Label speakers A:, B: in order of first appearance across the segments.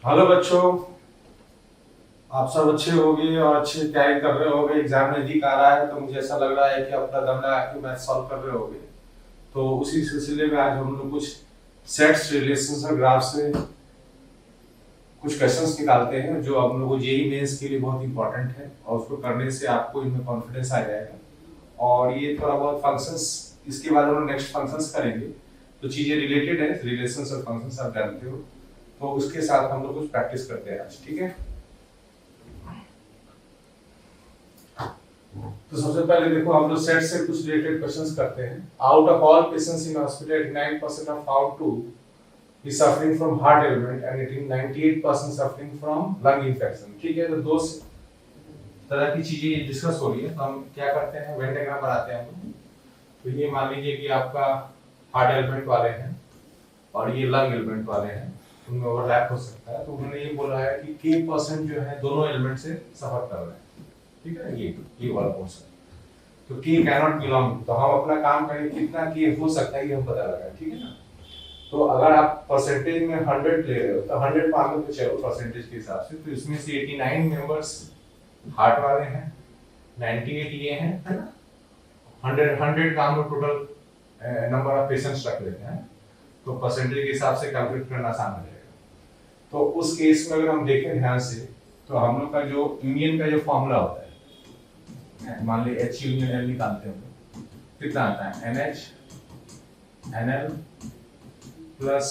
A: Hello बच्चों, आप सब अच्छे होंगे और अच्छी तैयारी कर रहे होंगे। एग्जाम नजदीक आ रहा है तो मुझे ऐसा लग रहा है कि अपना दम लगा के मैथ सॉल्व कर रहे होंगे। तो उसी सिलसिले में आज हम लोग कुछ सेट्स, रिलेशंस और ग्राफ से कुछ क्वेश्चंस निकालते हैं जो हम लोग को जेईई मेंस के लिए बहुत इंपॉर्टेंट है और उसको करने से आपको इनमें कॉन्फिडेंस आ जाएगा। और ये थोड़ा बहुत फंक्शंस, इसके बाद हम लोग नेक्स्ट फंक्शंस करेंगे। तो चीजें रिलेटेड है, रिलेशंस और फंक्शंस आप जानते हो, तो उसके साथ हम लोग कुछ प्रैक्टिस करते हैं आज। ठीक है, तो सबसे पहले देखो, हम लोग सेट से कुछ रिलेटेड क्वेश्चंस करते हैं। Out of all patients in hospital 89% of found to is suffering from heart ailment and 98% suffering from lung infection। ठीक है, तो दो तरह की चीजें डिस्कस हो रही है। तो हम क्या करते हैं, वेन डायग्राम बनाते हैं हम। तो ये मान लीजिए कि आपका हार्ट एलिमेंट वाले हैं और ये लंग एलिमेंट वाले हैं, उनमें ओवरलैप हो सकता है। तो उन्होंने ये बोला है कि k% जो है दोनों एलिमेंट से सफर कर रहे हैं। ठीक है, ये वाला पोर्शन, तो k कैनॉट बिलोंग। तो हम अपना काम करेंगे, कितना k हो सकता है ये हम पता लगाएं। ठीक है ना, तो अगर आप परसेंटेज में 100 ले रहे हो तो 100 मान लो, तो चलो परसेंटेज के हिसाब से, तो इसमें से 89 मेंबर्स हार्ट वाले हैं, 98 ये हैं, है ना। 100 का हम लोग टोटल नंबर ऑफ पेशेंट्स रख लेते हैं, तो परसेंटेज के हिसाब से कैलकुलेट करना आसान हो जाएगा। तो उस केस में अगर हम देखें ध्यान से, तो हम लोग का जो यूनियन का जो फॉर्मूला होता है, मान ली H यूनियन L निकालते हैं, कितना आता है NH NL plus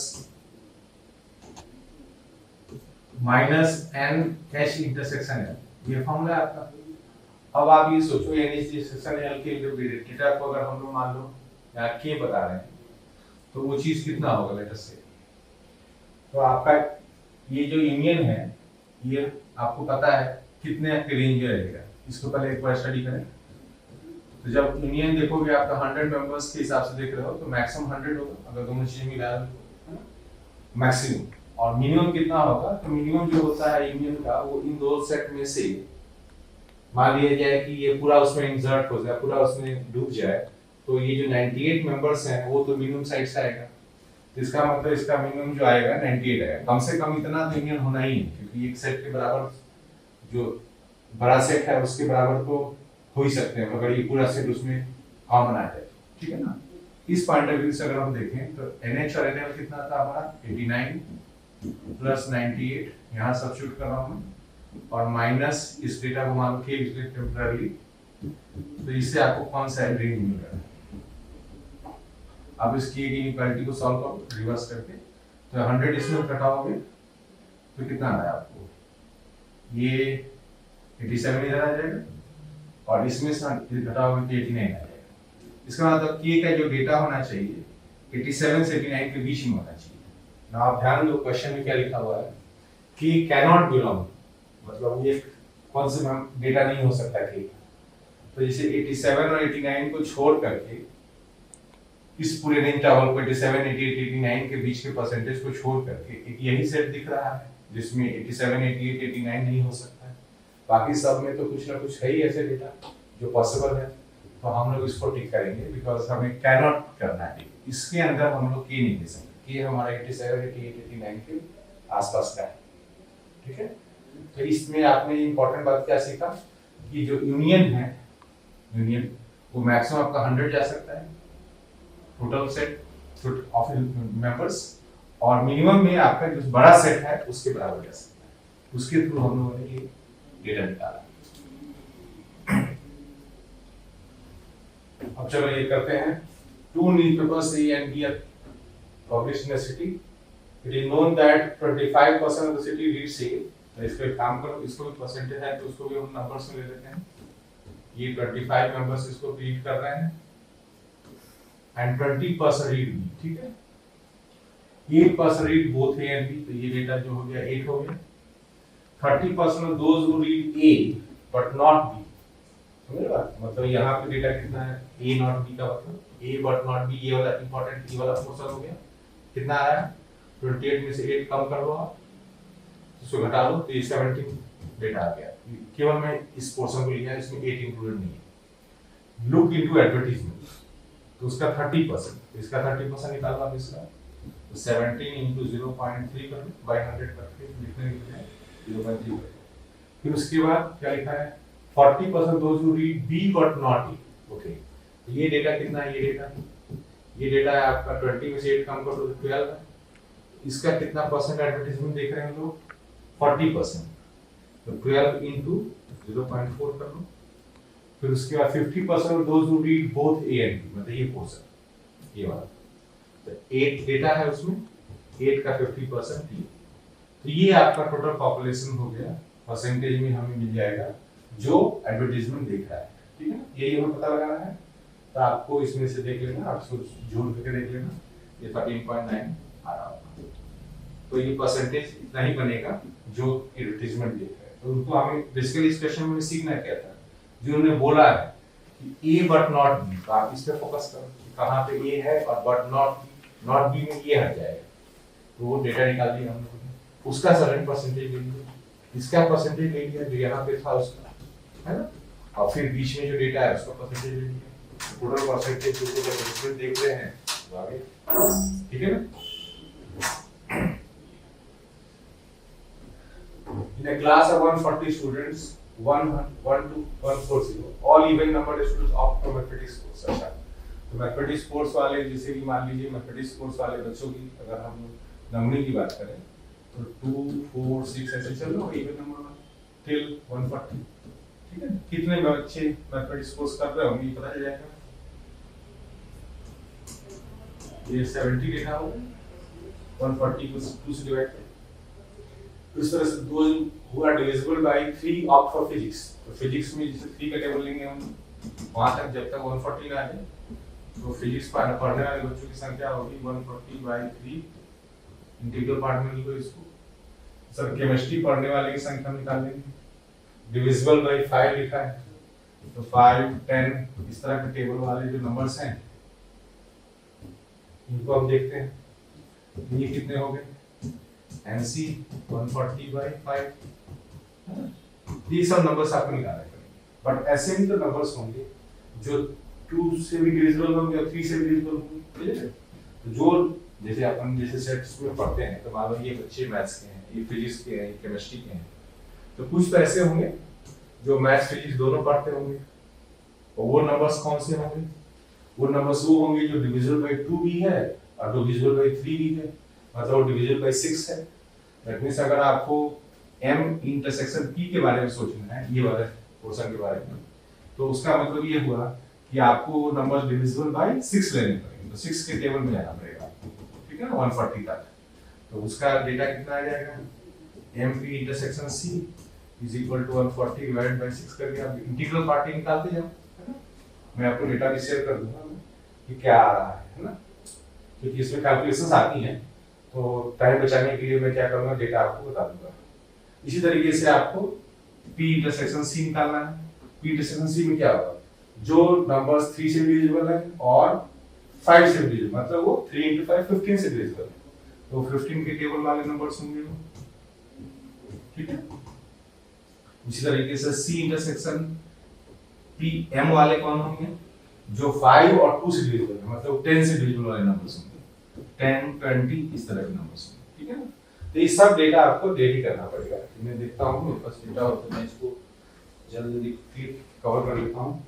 A: minus NH intersection L, ये फॉर्मूला है आपका। अब आप ये सोचो, NH इंटरसेक्शन L के जो डेटा को अगर हम लोग मान लो यहाँ K बता रहे हैं, तो वो चीज कितना होगा लेटर से। तो आपका ये जो यूनियन है, ये आपको पता है कितने के रेंज में रहेगा। इसको पहले एक बार स्टडी करें। तो जब यूनियन देखोगे आपका 100 मेंबर्स के हिसाब से देख रहे हो, तो मैक्सिमम 100 होगा अगर दोनों चीजें मिला मैक्सिमम। और मिनिमम कितना होगा, तो मिनिमम जो होता है यूनियन का, वो इन दो सेट में से मान लिया जाए कि ये पूरा उसमें इंसर्ट हो जाए, पूरा उसमें डूब जाए, तो ये जो 98 मेंबर्स हैं वो तो मिनिमम साइड से आएगा। तो इसका मतलब इसका मिनिमम जो आएगा 98 आएगा। कम से कम इतना तो यूनियन होना ही है, क्योंकि एक सेट के बराबर जो बड़ा सेट है उसके बराबर तो हो ही सकते हैं अगर ये पूरा सेट उसमें कॉमन आ जाए। ठीक है ना, इस पॉइंट ऑफ व्यू से अगर हम देखें तो NH और NL कितना था हमारा 89 प्लस 98, यहाँ सब्स्टिट्यूट कर रहा हूँ मैं, और माइनस इस डेटा को मान के टेम्पररी, तो इससे आपको कौन सा रेंज मिल रहा है। अब इसकी इनइक्वालिटी को सॉल्व करो रिवर्स करके, तो 100 इसमें घटाओगे तो कितना आया आपको, ये 87 इधर आ जाएगा, और इसमें से घटाओगे तो 89 आ जाएगा। इसका मतलब k का जो डेटा होना चाहिए 87 से 89 के बीच में होना चाहिए ना। आप ध्यान दो, क्वेश्चन में क्या लिखा हुआ है कि कैनॉट बिलोंग, मतलब ये कौन सा डेटा नहीं हो सकता k का। तो जैसे 87 और 89 को छोड़ करके इस पूरे रेंज इंटरवल को 87, 88, 89 के बीच के परसेंटेज को छोड़ करके एक यही सेट दिख रहा है जिसमें 87, 88, 89 नहीं हो सकता है। बाकी सब में तो कुछ ना कुछ है ही ऐसे डेटा जो पॉसिबल है। तो हम लोग इसको टिक करेंगे, बिकॉज हमें कैनॉट करना है, इसके अंदर हम लोग के नहीं दे सकते। ये हमारा 87, 88, 89 के आसपास का है। ठीक है, तो इसमें आपने इंपॉर्टेंट बात क्या सीखा कि जो यूनियन है, यूनियन वो मैक्सिमम आपका 100 जा सकता है टोटल सेट ऑफ मेंबर्स, और मिनिमम में आपका जो बड़ा सेट है उसके बराबर जा सकता है। उसके थ्रू हम लोगों ने ये डेटा निकाला। अब चलो ये करते हैं। Two newspapers A and B are published in a city. It is known that 25% of the city reads A. तो इसको एक काम करो, इसको भी परसेंटेज है तो उसको भी हम नंबर्स में ले लेते हैं। ये 25 मेंबर्स इसको रीड कर रहे हैं एंड 20% रीड B। ठीक है, 8% read both A and B, तो ये डेटा जो हो गया 8 हो गया। 30% of those who read A but not B, समझ बात, मतलब यहाँ पे डेटा कितना है A not B का मतलब A but not B, ये वाला इंपॉर्टेंट ये वाला पोर्शन हो गया। कितना आया 28 में से 8 कम कर लो आप, इसको घटा लो तो ये 17 डेटा आ गया। केवल मैं इस पोर्शन को लिया, इसमें 8 इंक्लूडेड नहीं है। लुक इनटू एडवर्टाइजमेंट, तो उसका 30%, इसका 30% निकालो आप इसका, तो 17 into 0.3 कर लो by 100 करके लिखने के लिए 0.3। फिर उसके बाद क्या लिखा है 40% those who read B but not E. Okay, ये डेटा कितना है, ये डेटा है आपका 20 में से 8 कम कर दो 12 है। इसका कितना परसेंट एडवर्टाइजमेंट देख रहे हैं लोग, 40%, तो 12 इंटू 0.4 कर लो। फिर उसके बाद 50% those who read both A and B, मतलब ये पोर्शन ये वाला, तो 8 डेटा है उसमें, 8 का 50% ये, तो ये आपका टोटल पॉपुलेशन हो गया, परसेंटेज में हमें मिल जाएगा जो एडवर्टाइजमेंट देख रहा है। ठीक है, यही हमें पता लगाना है। तो आपको इसमें से देख लेना, आप जोड़ करके देख लेना, ये 13.9 आ रहा होगा, तो ये परसेंटेज इतना ही बनेगा जो एडवर्टाइजमेंट देख रहा है। तो उनको हमें बेसिकली इस क्वेश्चन में सीखना क्या था, जो उन्होंने बोला है कि ए बट नॉट बी, तो आप इस पे फोकस करो कि कहाँ पे ए है और बट नॉट बी में ये हट जाएगा, तो वो डेटा निकाल दिया हम लोगों ने, उसका सर्टेन परसेंटेज ले लिया, इसका परसेंटेज ले लिया जो यहाँ पे था उसका, है ना, और फिर बीच में जो डेटा है उसका परसेंटेज ले लिया, टोटल परसेंटेज जो देख रहे हैं तो आगे, ठीक है ना। In a class of 140 students, 1 to 140, all even numbered students opt for mathematics course। अच्छा, तो मैथमेटिक्स कोर्स वाले, जैसे कि मान लीजिए मैथमेटिक्स कोर्स वाले बच्चों की अगर हम नंबरिंग की बात करें तो 2, 4, 6 ऐसे चल रहा है इवन नंबर टिल 140। ठीक है, कितने बच्चे मैथमेटिक्स कोर्स कर रहे होंगे ये पता चल जाएगा। ये 70 डेटा होगा, 140 को 2 से डिवाइड करें, इस तरह से दो हुआ divisible by 3 opt for physics. तो फिजिक्स में जैसे 3 का टेबल लेंगे हम, वहां तक जब तक 140 ना आ जाए तो फिजिक्स पढ़ने वाले बच्चों की संख्या होगी 140/3। इंटीग्रल पार्ट में लिखो इसको। सर केमिस्ट्री पढ़ने वाले की संख्या निकाल लेंगे, डिविजिबल बाय 5 लिखा है, तो 5, 10 इस तरह के टेबल वाले जो नंबर्स हैं इनको हम देखते हैं। ये कितने हो गए, NC 140/5, ये सब नंबर्स आपको निकालना पड़ेंगे। बट ऐसे भी तो नंबर्स होंगे जो 2 से भी डिविजिबल होंगे और 3 से भी डिविजिबल होंगे। तो जो जैसे अपन जैसे सेट्स में पढ़ते हैं, तो मान लो ये बच्चे मैथ्स के हैं, ये फिजिक्स के हैं, ये केमिस्ट्री के हैं, तो कुछ तो ऐसे होंगे जो मैथ्स फिजिक्स दोनों पढ़ते होंगे, और वो नंबर्स कौन से होंगे, वो नंबर्स वो होंगे जो डिविजिबल बाय 2 भी है और डिविजिबल बाय 3 भी है, मतलब डिविजिबल बाय 6 है। दैट मींस अगर आपको m इंटरसेक्शन p के बारे में सोचना है, ये वाले पोर्शन के बारे में, तो उसका मतलब ये हुआ कि आपको नंबर डिविजिबल बाय 6 लेने पड़ेंगे, तो 6 के टेबल में जाना पड़ेगा आपको, ठीक है ना, 140 तक। तो उसका डेटा कितना आ जाएगा, mp intersection c is equal to 140 divided by 6 करके आप इंटीग्रल पार्ट निकालते जाओ, है ना। मैं आपको डेटा भी शेयर कर दूंगा कि क्या आ रहा है ना, क्योंकि इसमें कैलकुलेशंस आती हैं, तो टाइम बचाने के लिए मैं क्या करूंगा, डेटा आपको बता दूंगा। इसी तरीके से आपको p इंटरसेक्शन c निकालना है। p इंटरसेक्शन c में क्या होगा, जो नंबर्स 3 से डिविजिबल है और 5 से डिविजिबल, मतलब वो 3 into 5 15 से डिविजिबल है, तो 15 के टेबल वाले नंबर्स होंगे वो, ठीक है। इसी तरीके से c इंटरसेक्शन p m वाले कौन होंगे, जो 5 और 2 से डिविजिबल है, मतलब 10 से डिविजिबल वाले नंबर्स होंगे, 10, 20 इस तरह के नंबर्स होंगे, ठीक है ना। तो ये सब डेटा आपको रेडी करना पड़ेगा। मैं देखता हूँ मेरे पास डेटा हो तो मैं इसको जल्दी क्लिक कवर कर लेता हूँ,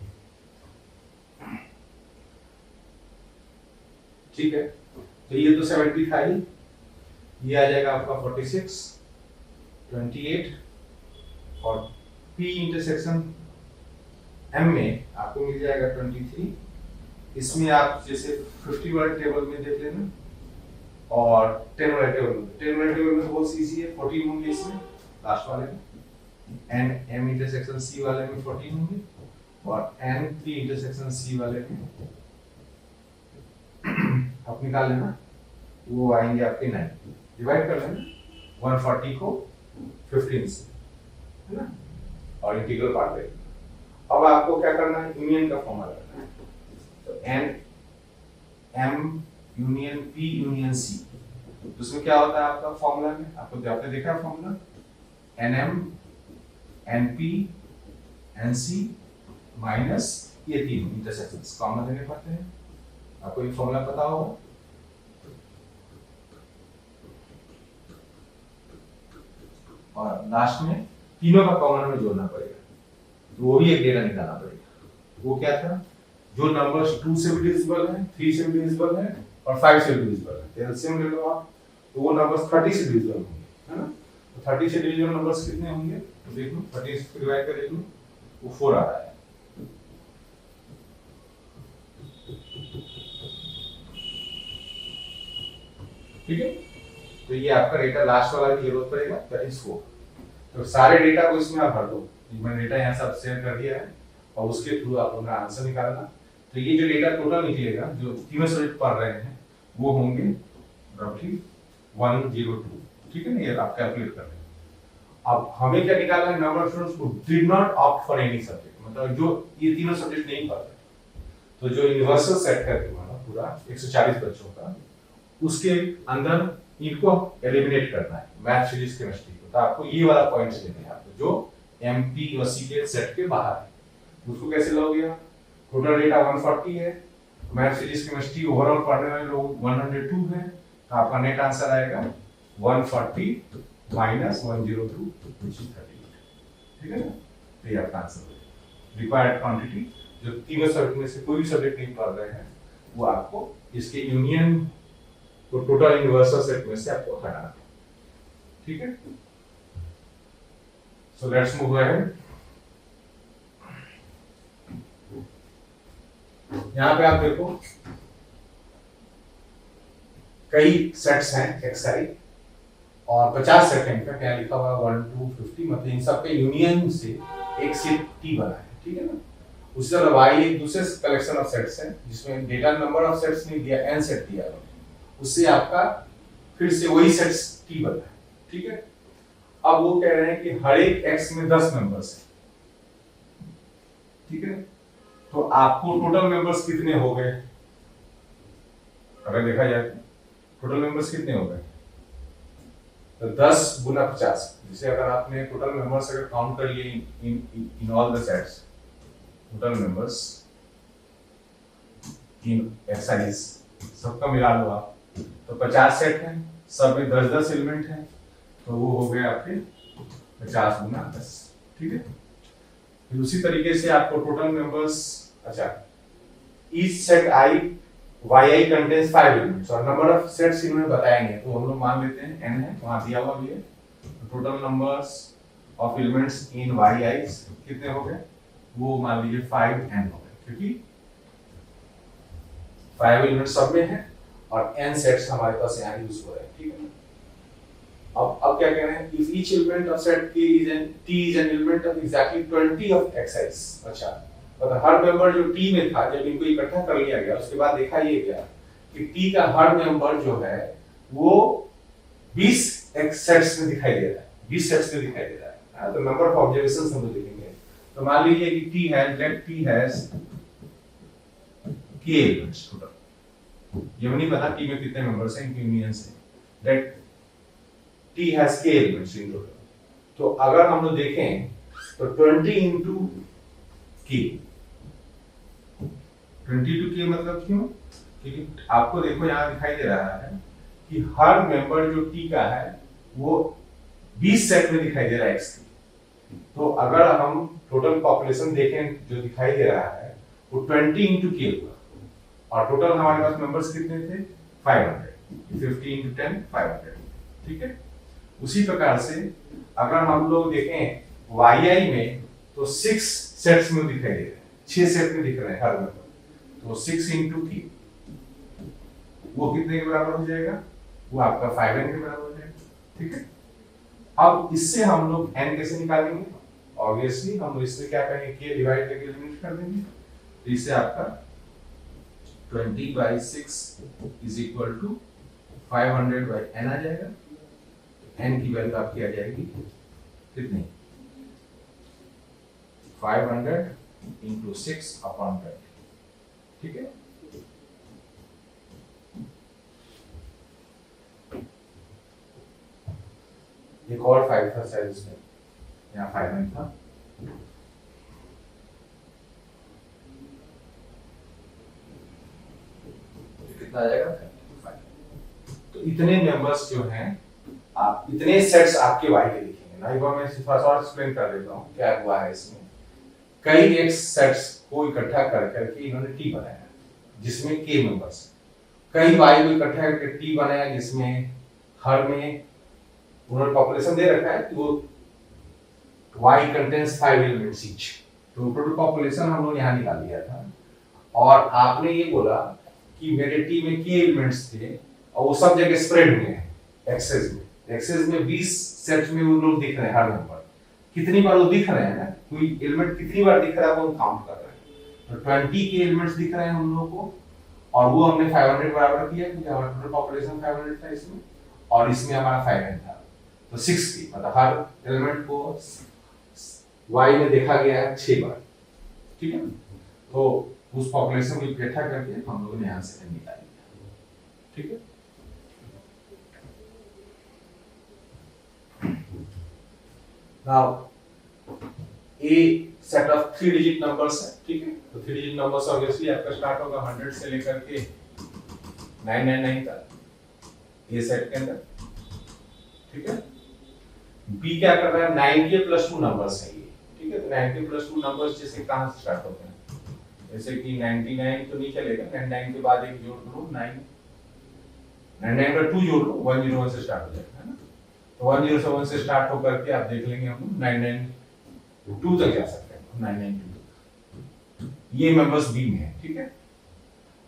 A: ठीक है। तो ये तो 70 था ही, ये आ जाएगा आपका 46, 28 और p इंटरसेक्शन m में आपको मिल जाएगा 23। इसमें आप जैसे 50 वाले टेबल में देख लेना और 10 वाले टेबल में तो बहुत इजी है, 14 होंगे इसमें लास्ट वाले में, एंड m इंटरसेक्शन c वाले में 14 होंगे और n p इंटरसेक्शन c वाले में आप निकाल लेना, वो आएंगे आपके 9, डिवाइड कर लेना 140 को 15 से, है ना, और इंटीग्रल पार्ट ले। अब आपको क्या करना है, यूनियन का फॉर्मूला करना है, तो n m union p union c, उसमें क्या होता है आपका फॉर्मूला में, आपने देखा है formula, nm np nc minus ये तीन इंटरसेक्शंस कॉमन लेने पड़ते हैं, आपको ये फॉर्मूला पता होगा। और लास्ट में तीनों का कॉमन में जोड़ना पड़ेगा, तो वो भी एक डेटा निकालना पड़ेगा। वो क्या था, जो नंबर्स 2 से भी डिविजिबल है, 3 से भी डिविजिबल है और 5 से भी डिविजिबल है, एलसीएम ले लो आप, तो वो नंबर्स 30 से डिविजिबल होंगे, है ना। तो 30 से डिविजिबल नंबर्स कितने होंगे, तो देख लो 30 से डिवाइड कर देख लो, वो 4 आ रहा है। ठीक है, तो ये आपका डेटा लास्ट वाला की जरूरत पड़ेगा, दैट इज 4। तो सारे डेटा को इसमें आप भर दो, मैंने डेटा यहाँ सब शेयर कर दिया है और उसके थ्रू आप अपना आंसर निकालना। तो ये जो डेटा टोटल निकलेगा, जो तीनों सब्जेक्ट पढ़ रहे हैं, वो होंगे रफली 102। ठीक है ना, ये आप कैलकुलेट कर लें। अब हमें क्या निकालना है, number of students who did not opt for any subject, मतलब जो ये तीनों सब्जेक्ट नहीं पढ़ रहे, तो जो यूनिवर्सल सेट करके वाला पूरा 140 बच्चों का, उसके अंदर इनको एलिमिनेट करना है, मैथ, फिजिक्स, केमिस्ट्री को। तो आपको ये वाला पॉइंट्स लेने हैं आपको, जो एमपी और सीके सेट के बाहर है। उसको कैसे लोगे, टोटल डेटा 140 है, मैथ, फिजिक्स, केमिस्ट्री ओवरऑल पढ़ने वाले लोग 102 है, तो आपका नेट आंसर आएगा 140 माइनस 102 which is 38। ठीक है ना, तो ये आपका आंसर है। रिक्वायर्ड क्वांटिटी, जो तीनों सब्जेक्ट में से कोई भी सब्जेक्ट नहीं पढ़ रहे हैं, वो आपको इसके यूनियन तो टोटल यूनिवर्सल सेट में से आपको हटाना है। ठीक है, सो लेट्स मूव अहेड। यहां पे आप देखो कई सेट्स हैं एक्सआई और 50 सेट है इनका, क्या लिखा हुआ 1 2 50, मतलब इन सब के यूनियन से एक सेट टी बना है। ठीक है ना, उसी तरह वाई एक दूसरे कलेक्शन ऑफ सेट्स है जिसमें डेटा नंबर ऑफ सेट्स नहीं दिया, एन सेट दिया है, उससे आपका फिर से वही सेट्स टी बना है। ठीक है, अब वो कह रहे हैं कि हर एक एक्स में 10 मेंबर्स हैं। ठीक है, तो आपको टोटल मेंबर्स कितने हो गए, अगर देखा जाए टोटल मेंबर्स कितने हो गए, तो 10 गुना 50, जिसे अगर आपने टोटल मेंबर्स अगर काउंट कर लिए इन all the sets, total members in exercise सबका मिला लो आप, तो 50 सेट हैं, सब में 10-10 एलिमेंट हैं, तो वो हो गए आपके 50 गुना 10। ठीक है, फिर उसी तरीके से आपको टोटल मेंबर्स, अच्छा ईच सेट आई वाई आई कंटेन्स 5 एलिमेंट्स, और नंबर ऑफ सेट्स इन्होंने बताए नहीं, तो हम लोग मान लेते हैं n है, वहां दिया हुआ भी है। Total numbers of elements in Y I कितने हो गए, वो मान लीजिए 5n हो गए, क्योंकि 5 एलिमेंट्स सब में है और n सेट्स हमारे पास यहाँ यूज हो रहे हैं। ठीक है, अब क्या कह रहे हैं, if each element of set k is an t is an element of exactly 20 of x's। अच्छा, मतलब हर मेंबर जो t में था, जब इनको इकट्ठा कर लिया गया, उसके बाद देखा ये गया कि t का हर मेंबर जो है वो 20 x सेट्स में दिखाई दे रहा है, 20 सेट्स में दिखाई दे रहा है। तो नंबर ऑफ ऑब्जर्वेशंस हम लोग देखेंगे। तो मान लीजिए कि t has, let t has k elements total, ये नहीं पता t में कितने मेंबर्स हैं, इनके यूनियंस हैं, late t has k elements in total। तो अगर हम लोग देखें तो 20 into k, 20 to k मतलब क्यों, क्योंकि आपको देखो यहाँ दिखाई दे रहा है कि हर मेंबर जो t का है वो 20 सेट में दिखाई दे रहा है x की। तो अगर हम टोटल पॉपुलेशन देखें जो दिखाई दे रहा है वो 20 into k होगा, और टोटल हमारे पास मेंबर्स कितने थे 500, 50 into 10 500। ठीक है, उसी प्रकार से अगर हम लोग देखें yi में तो 6 सेट्स में दिखाई दे रहे हैं, 6 सेट में दिख रहे हैं हर मेंबर, तो 6 into 3 वो कितने के बराबर हो जाएगा, वो आपका 5n के बराबर हो जाएगा। ठीक है, अब इससे हम लोग n कैसे निकालेंगे, ऑब्वियसली हम लोग इसमें क्या करेंगे, k डिवाइड करके एलिमिनेट कर देंगे, तो इससे आपका 20/6 is equal to 500/n आ जाएगा। n की वैल्यू आपकी आ जाएगी कितनी, 500 into 6 upon 20। ठीक है, एक और 5 था शायद इसमें, यहाँ 5n था, कितना आ जाएगा 35। तो इतने मेंबर्स जो हैं, आप इतने सेट्स आपके y के लिखेंगे, ना एक बार मैं थोड़ा सा और एक्सप्लेन कर देता हूँ क्या हुआ है इसमें। कई एक्स सेट्स को इकट्ठा कर करके इन्होंने टी बनाया जिसमें के मेंबर्स, कई वाई को इकट्ठा करके टी बनाया जिसमें हर में उन्होंने पॉपुलेशन दे रखा है कि वो y contains 5 elements each, तो टोटल पॉपुलेशन हम लोग यहाँ निकाल लिया था। और आपने ये बोला कि मेरे टी में के एलिमेंट्स थे और वो सब जगह स्प्रेड हुए हैं एक्सेस में 20 सेट्स में वो लोग दिख रहे हैं, हर नंबर कितनी बार वो दिख रहे हैं ना, कोई एलिमेंट कितनी बार दिख रहा है वो काउंट कर रहे हैं। तो 20 के एलिमेंट्स दिख रहे हैं हम लोगों को और वो हमने 500 बराबर किया क्योंकि हमारा टोटल पॉपुलेशन 500 था इसमें और इसमें हमारा 500 था, तो 60 मतलब हर एलिमेंट को y में देखा गया है 6 बार, ठीक है। तो उस पॉपुलेशन को इकट्ठा करके हम लोगों ने यहाँ से n निकाल लिया, ठीक है। Now a set of 3 digit numbers है, ठीक है। तो 3 डिजिट नंबर्स ऑब्वियसली आपका स्टार्ट होगा 100 से लेकर के 999 तक ये सेट के अंदर, ठीक है। b क्या कर रहा है 9 के प्लस 2 नंबर्स है ये, ठीक है। तो 9 के प्लस 2 नंबर्स जैसे कहां से स्टार्ट होते हैं, जैसे कि 99 तो नहीं चलेगा, 99 के बाद एक जोड़ दो 9, 99 पर 2 जोड़ लो 101 से स्टार्ट हो जाएगा, है ना। तो 101 से स्टार्ट होकर के आप देख लेंगे हम 992 तक जा सकते हैं, 992 ये मेंबर्स बी में है, ठीक है।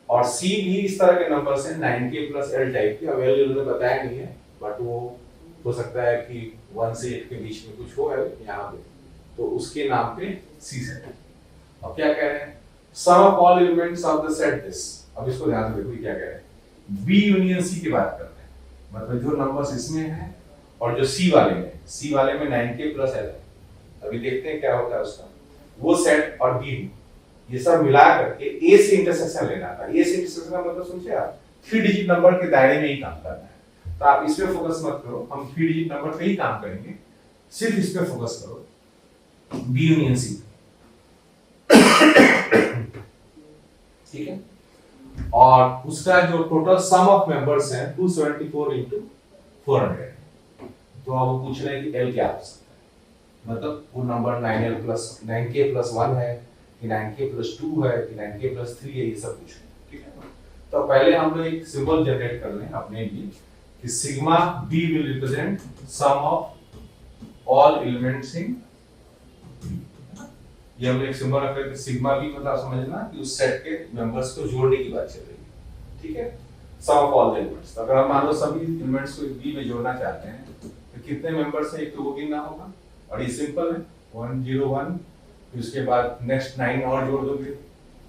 A: और सी भी इस तरह के नंबर्स हैं 9k प्लस l टाइप के, अब l उन्होंने बताया नहीं है बट वो हो सकता है कि 1 से 8 के बीच में कुछ हो है यहाँ पे, तो उसके नाम पे सी सेट है। अब क्या कह रहे हैं sum of all elements of the set this, अब इसको ध्यान से देखो क्या कह रहे हैं बी यूनियन सी की बात करते हैं, मतलब जो नंबर्स इसमें है और जो सी वाले में 9k प्लस l है, अभी देखते हैं क्या होता है उसका, वो सेट और बी ये सब मिला करके ए से इंटरसेक्शन लेना था। ए से इंटरसेक्शन का मतलब समझे आप 3 डिजिट नंबर के दायरे में ही काम करना है, तो आप इस पे फोकस मत करो, हम 3 डिजिट नंबर पे ही काम करेंगे, सिर्फ इस पे फोकस करो बी यूनियन सी, ठीक है। और उसका जो टोटल सम ऑफ मेंबर्स है 274 into 400, तो अब वो पूछ रहे हैं कि एल क्या हो सकता है, मतलब वो नंबर 9k प्लस 1 है कि 9k प्लस 2 है कि 9k प्लस 3 है, ये सब पूछ रहे हैं, ठीक है। तो पहले हम लोग एक सिंबल जनरेट कर लें अपने लिए कि sigma b will represent sum of all elements in, ये हम एक सिंबल रख रहे थे सिग्मा b, मतलब समझना कि उस सेट के मेंबर्स को जोड़ने की बात चल रही है, ठीक है। सम ऑफ ऑल द एलिमेंट्स, अगर हम मान लो सभी एलिमेंट्स को b में जोड़ना चाहते हैं तो कितने मेंबर्स है एक तो वो गिनना होगा, और ये सिंपल है 101, फिर उसके बाद नेक्स्ट 9 और जोड़ दोगे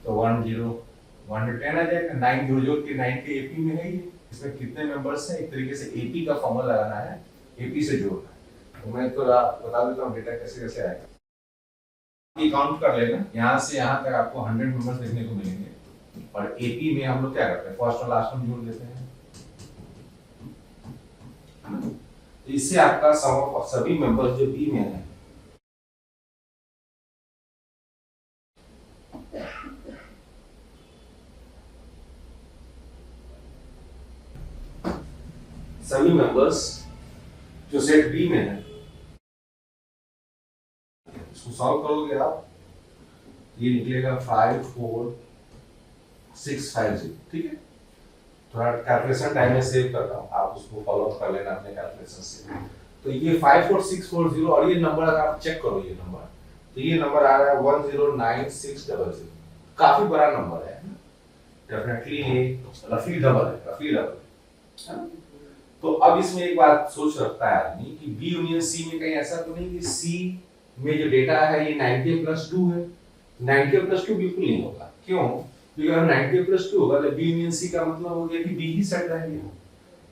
A: तो 110 आ जाएगा, 9 जोड़ के 9 के एपी में है ये, इसमें कितने मेंबर्स हैं एक तरीके से एपी का फॉर्मूला लगाना है, एपी से जोड़ना है। तो मैं तो बता देता हूं डेटा कैसे कैसे आएगा, ये काउंट कर लेना, यहां से यहां तक आपको 100 मेंबर्स देखने को मिलेंगे और एपी में हम लोग क्या करते हैं फर्स्ट और लास्ट में जोड़ देते हैं, तो इससे आपका सम ऑफ सभी मेंबर्स जो बी में है सभी मेंबर्स जो सेट बी में है, इसको सॉल्व करोगे आप ये निकलेगा 54650, ठीक है। थोड़ा कैलकुलेशन टाइम में सेव करता हूँ, आप उसको फॉलो अप कर लेना अपने कैलकुलेशन से। तो ये 54640 और ये नंबर अगर आप चेक करो ये नंबर, तो ये नंबर आ रहा है 109600, काफी बड़ा नंबर है डेफिनेटली, ये रफली डबल है ना। तो अब इसमें एक बात सोच रखता है आदमी कि बी यूनियन सी में कहीं ऐसा तो नहीं कि सी में जो डेटा है ये 9k प्लस 2 है, 9k प्लस 2 बिल्कुल नहीं होगा, क्यों, क्योंकि अगर 9k प्लस 2 होगा तो बी यूनियन सी का मतलब हो गया कि बी ही सेट रहेगा।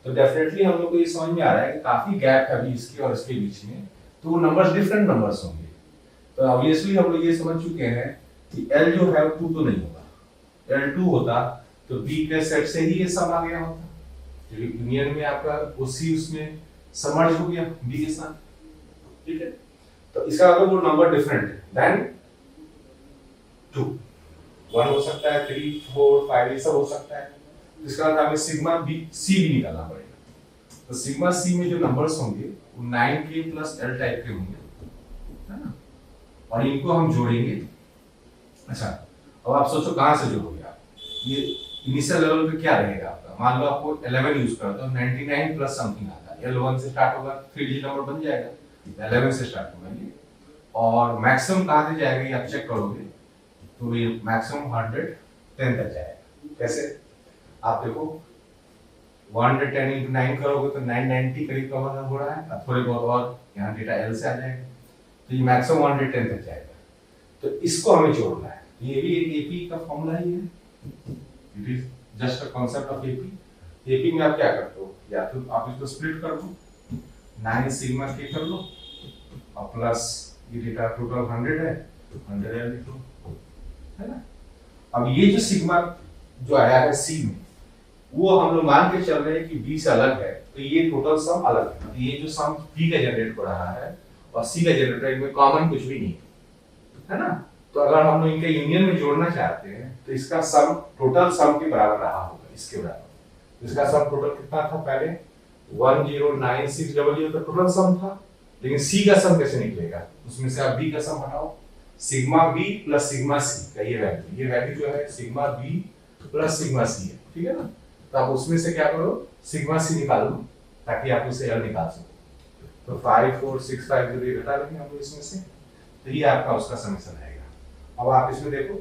A: तो डेफिनेटली हम लोग को ये समझ में आ रहा है कि काफी गैप है अभी इसके और इसके बीच में, तो वो नंबर्स डिफरेंट नंबर्स होंगे। तो ऑब्वियसली हम लोग ये समझ चुके हैं कि L जो है 2 तो नहीं होगा, L 2 होता तो B के सेट से ही ये सम आ गया होता, यूनियन में आपका वो C उसमें समर्ज हो गया B के साथ, ठीक है। तो इसका मतलब वो नंबर डिफरेंट है देन 2, 1 हो सकता है 3 4 5 ये सब हो सकता है, इसका मतलब हमें सिग्मा B C भी निकालना पड़ेगा। तो सिग्मा सी में जो नंबर्स होंगे वो 9k प्लस l टाइप के होंगे, है ना, और इनको हम जोड़ेंगे। अच्छा, अब आप सोचो कहाँ से जोड़ोगे आप, ये इनिशियल लेवल पे क्या रहेगा आपका, मान लो आपको 11 यूज करते हो, 99 प्लस समथिंग आता है, L1 से स्टार्ट होगा, 3 डिजिट नंबर बन जाएगा, 11 से स्टार्ट होगा ये, और मैक्सिमम कहाँ से जाएगा ये आप चेक करोगे, तो ये मैक्सिमम 110 तक जाएगा। कैसे, आप देखो 110 into 9 करोगे तो 990 करीब कवर हो रहा है, अब थोड़े बहुत और यहाँ डेटा L से आ जाएगा, तो ये मैक्सिमम 110 तक जाएगा। तो इसको हमें जोड़ना है, ये भी एक एपी का फॉर्मूला ही है, it is just a concept of AP. AP में आप क्या करते हो, या तो आप इसको स्प्लिट कर दो, 9 सिग्मा के कर लो और प्लस ये डेटा टोटल 100 है, 100 L लिख लो, है ना। अब ये जो सिग्मा जो आया है सी में, वो हम लोग मान के चल रहे हैं कि बी से अलग है, तो ये टोटल सम अलग है, तो ये जो सम बी का जनरेट हो रहा है और सी का जनरेट है, इनमें कॉमन कुछ भी नहीं है ना। तो अगर हम लोग इनके यूनियन में जोड़ना चाहते हैं तो इसका सम टोटल सम के बराबर रहा होगा, इसके बराबर। इसका सम टोटल कितना था पहले, 1096W का टोटल सम था, लेकिन सी का सम कैसे निकलेगा, उसमें से आप बी का सम हटाओ, sigma B plus sigma C का ये वैल्यू जो है sigma B plus sigma C है, ठीक है ना। तो आप उसमें से क्या करो, सिग्मा सी निकाल लो ताकि आप उसे L निकाल सको। तो 5465 जो ये घटा लेंगे हम लोग इसमें से, तो ये आपका उसका समीकरण आएगा। अब आप इसमें देखो,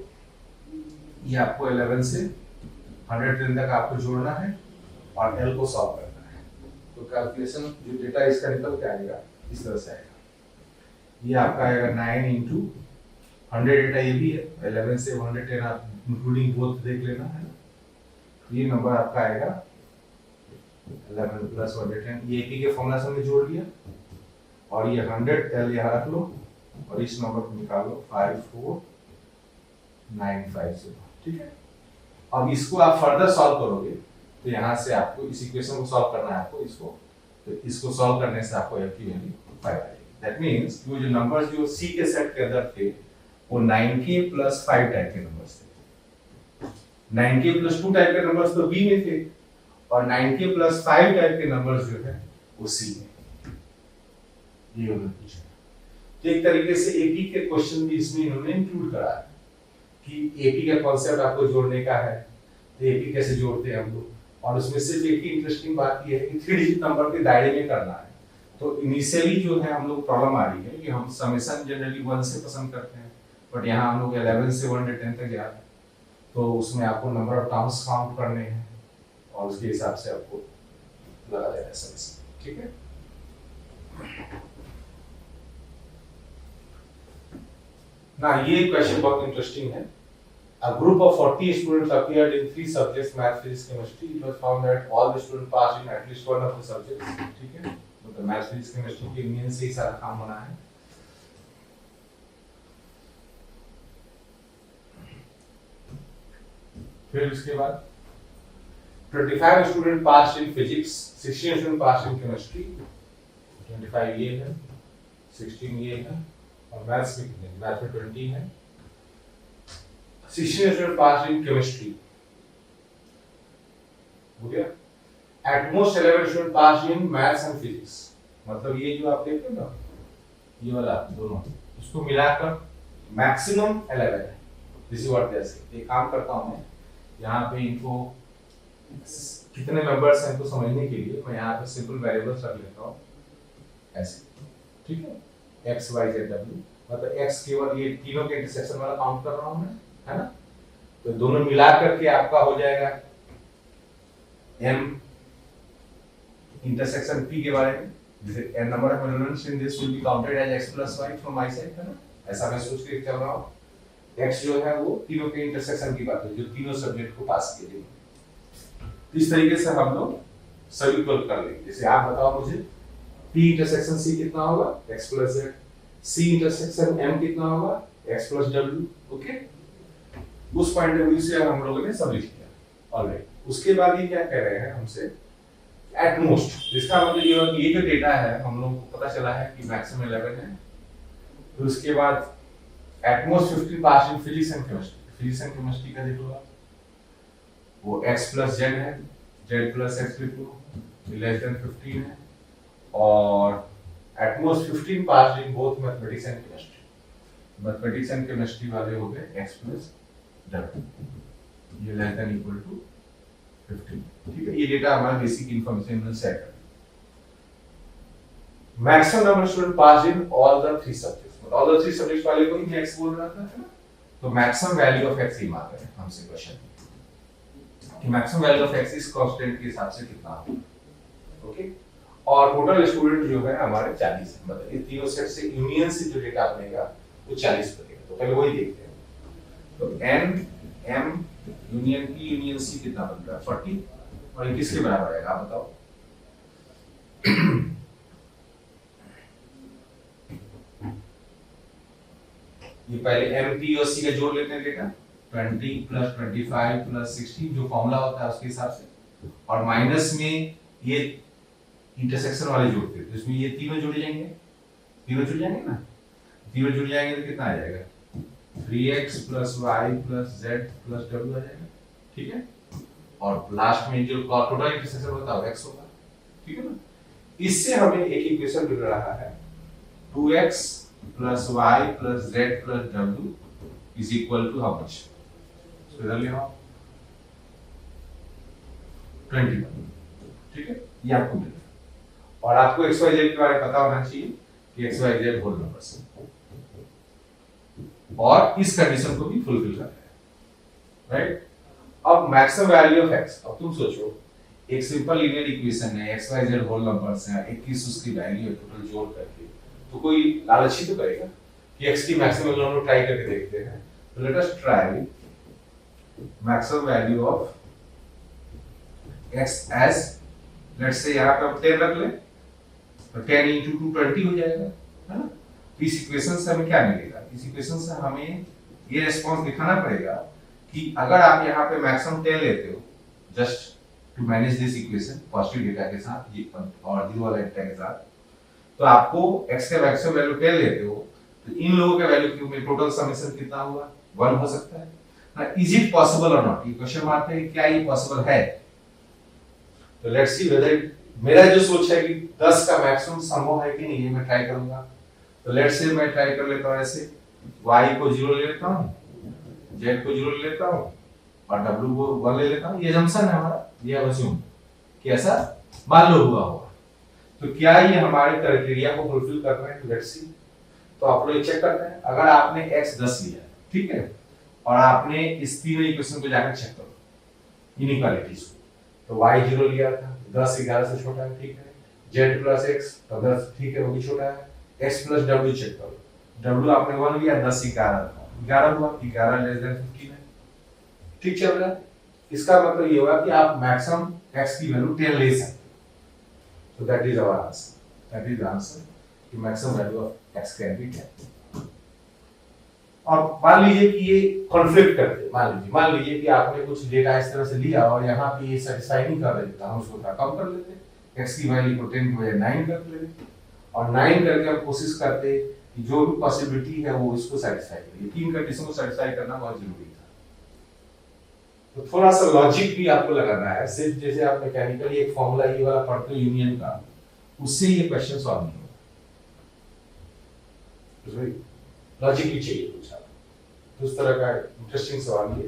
A: ये आपको 11 से 110 तक आपको जोड़ना है और L को सॉल्व करना है। तो कैलकुलेशन जो डेटा इसका निकल के आएगा इस तरह से आएगा, ये आपका आएगा 9 into 100 डेटा ये भी है, 11 से 110 आप इंक्लूडिंग बोथ देख लेना है ना। ये नंबर आपका आएगा 11 प्लस 110, ये एपी के फॉर्मूला से हमने जोड़ लिया, और ये 100 L यहाँ रख लो और इस नंबर को निकालो 54950, ठीक है। अब इसको आप फर्दर सॉल्व करोगे तो यहाँ से आपको इस इक्वेशन को सॉल्व करना है आपको, इसको तो इसको सॉल्व करने से आपको L की वैल्यू 5 आएगी। दैट मींस वो जो नंबर्स जो C के सेट के अंदर थे वो 9k प्लस 5 टाइप के नंबर्स थे, 9k प्लस 2 टाइप के नंबर्स तो B में थे, और 9k प्लस 5 टाइप के नंबर्स जो है वो C में। ये उन्होंने पूछा, तो एक तरीके से एपी के क्वेश्चन भी इसमें इन्होंने इंक्लूड करा है कि एपी का कॉन्सेप्ट आपको जोड़ने का है, तो एपी कैसे जोड़ते हैं हम लोग, और उसमें सिर्फ एक ही इंटरेस्टिंग बात ये है कि 3 डिजिट नंबर के दायरे में करना है। तो इनिशियली जो है हम लोग प्रॉब्लम आ रही है कि हम समेशन जनरली 1 से पसंद करते हैं, बट यहाँ हम लोग 11 से 110 तक जा रहे हैं, तो उसमें आपको नंबर ऑफ टर्म्स काउंट करने हैं और उसके हिसाब से आपको लगा देना है समेशन, ठीक है। ना ये क्वेश्चन बहुत इंटरेस्टिंग है। A group of 40 students appeared in 3 subjects, math, physics, chemistry. It was found that all the students passed in at least one of the subjects. ठीक है, मतलब math, physics, chemistry के यूनियन से ही सारा काम बना है। फिर उसके बाद 25 students passed in physics, 16 students passed in chemistry, 25 ये है, 16 ये है, और मैथ्स में कितने, मैथ में 20 है, 16 students passed in chemistry, हो गया। At most 11 students passed in maths and physics, मतलब ये जो आप देखते हो ना, ये वाला दोनों, उसको मिलाकर मैक्सिमम 11 है। This is what they say। एक काम करता हूँ मैं, यहाँ पे इनको कितने मेंबर्स हैं इनको समझने के लिए मैं यहाँ पे सिंपल वेरिएबल्स रख लेता हूँ ऐसे, ठीक है, x y z w, मतलब x केवल ये तीनों के इंटरसेक्शन वाला काउंट कर रहा हूँ मैं, है ना। तो दोनों मिला करके आपका हो जाएगा m इंटरसेक्शन p के बारे में, जैसे n number of elements in this will be counted as x plus y from my side, है ना। ऐसा मैं सोच के चल रहा हूँ, x जो है वो तीनों के इंटरसेक्शन की बात है जो तीनों सब्जेक्ट को पास किए थे। इस तरीके से हम लोग सभी को कर लेंगे। जैसे आप बताओ मुझे p इंटरसेक्शन c कितना होगा, x plus z, c intersection m कितना होगा, x plus w, ओके। उस पॉइंट ऑफ व्यू से हम लोगों ने सब लिख लिया ऑलराइट। उसके बाद ये क्या कह रहे हैं हमसे, एट मोस्ट, जिसका मतलब ये है कि ये जो डेटा है हम लोग को पता चला है कि मैक्सिमम 11 है। फिर उसके बाद at most 50 pass in physics and chemistry, physics and chemistry का देख लो आप, वो x plus z है, z plus x लिख लो, लेस देन 15 है, और at most 15 pass in both mathematics and chemistry. Mathematics and chemistry वाले हो गए x प्लस w, ये लेस देन इक्वल टू 15। ठीक है, ये डेटा हमारा बेसिक इंफॉर्मेशन में सेट है। Maximum number student pass in all the 3 subjects, मतलब ऑल द 3 सब्जेक्ट्स वाले को ही x बोल रहा था, है ना। तो मैक्सिमम वैल्यू ऑफ x ही मांग रहे हैं हमसे क्वेश्चन कि मैक्सिमम वैल्यू ऑफ x इस कांस्टेंट के हिसाब से कितना होगा। ओके, और टोटल स्टूडेंट जो है हमारे 40 है, मतलब ये तीनों सेट से यूनियन से जो डेटा बनेगा वो 40 बनेगा। तो पहले वही देखते हैं। तो n m union p union c कितना बनता है 40, और ये किसके बराबर आएगा आप बताओ। ये पहले m p और c का जोड़ लेते हैं डेटा, 20 प्लस 25 प्लस 16 जो फॉर्मूला होता है उसके हिसाब से, और माइनस में ये इंटरसेक्शन वाले जोड़ते हैं, तो इसमें ये तीनों जुड़ जाएंगे, तीनों जुड़ जाएंगे ना, तीनों जुड़ जाएंगे तो कितना आ जाएगा 3x plus y plus z plus w आ जाएगा। ठीक है, और लास्ट में जो टोटल इंटरसेक्शन होता है x होगा। ठीक है ना, इससे हमें एक इक्वेशन मिल रहा है 2x plus y plus z plus w is equal to how much, तो इधर ले आओ 21। ठीक है, ये आपको मिल रहा है, और आपको x y z के बारे में पता होना चाहिए कि x y z whole numbers हैं, और इस कंडीशन को भी फुलफिल कर रहे हैं, राइट। अब मैक्सिमम वैल्यू ऑफ x, अब तुम सोचो एक सिंपल लीनियर इक्वेशन है, x y z whole numbers हैं, 21 उसकी वैल्यू है टोटल जोड़ करके, तो कोई लालच ही तो करेगा कि x की मैक्सिमम वैल्यू हम ट्राई करके देखते हैं। तो let us try maximum value of x as, let's say यहां पे हम 10 रख लें, तो 10 into 2 20 हो जाएगा, है ना। इस इक्वेशन से हमें क्या मिलेगा, इस इक्वेशन से हमें ये रिस्पांस दिखाना पड़ेगा कि अगर आप यहाँ पे मैक्सिमम 10 लेते हो just to manage this equation positive data के साथ ये और जीरो वाला डेटा के साथ, तो आपको x का मैक्सिमम वैल्यू 10 लेते हो, तो इन लोगों का वैल्यू में टोटल समेशन कितना होगा 1 हो सकता है ना। इज इट पॉसिबल और नॉट, ये क्वेश्चन मारते हैं क्या ये पॉसिबल है। तो लेट्स सी वेदर, मेरा जो सोच है कि 10 का मैक्सिमम संभव है कि नहीं, ये मैं ट्राई करूंगा। तो लेट्स से मैं ट्राई कर लेता हूं ऐसे, y को 0 ले लेता हूं, z को 0 ले लेता हूं, और w को 1 ले लेता हूं। ये जंक्शन है हमारा, ये अज्यूम कि ऐसा मान लो हुआ होगा। तो क्या ये हमारे क्राइटेरिया को फुलफिल कर रहे हैं, तो लेट्स सी। तो आप लोग चेक करते हैं, अगर आपने x 10 लिया, ठीक है, और आपने इस तीनों इक्वेशन को जाकर चेक करो इनइक्वालिटीज को, तो y 0 लिया था, 10 11 से छोटा है, ठीक है, z प्लस x तो 10 ठीक है वो भी छोटा है, x प्लस w चेक करो, w आपने 1 लिया, 10 11 हुआ, 11 लेस देन 15 है, ठीक चल रहा है। इसका मतलब ये हुआ कि आप मैक्सिमम x की वैल्यू 10 ले सकते हो। तो that is our answer, that is answer कि maximum value of x can be 10। और मान लीजिए कि ये कॉन्फ्लिक्ट करते हैं, मान लीजिए कि आपने कुछ डेटा इस तरह से लिया और यहाँ पे ये सेटिस्फाई नहीं कर रहे, हम उसको कम कर लेते, x की वैल्यू को 10 की बजाय 9 कर लेते, और 9 करके हम कोशिश करते कि जो भी पॉसिबिलिटी है वो इसको सेटिस्फाई करे। ये तीन कंडीशन को सेटिस्फाई करना बहुत जरूरी था। तो थोड़ा सा लॉजिक भी आपको लगाना है, सिर्फ जैसे आप मैकेनिकली एक फॉर्मूला ये वाला पढ़ते हो यूनियन का, उससे ये क्वेश्चन सॉल्व नहीं होगा, लॉजिक भी चाहिए कुछ। तो उस तरह का इंटरेस्टिंग सवाल ये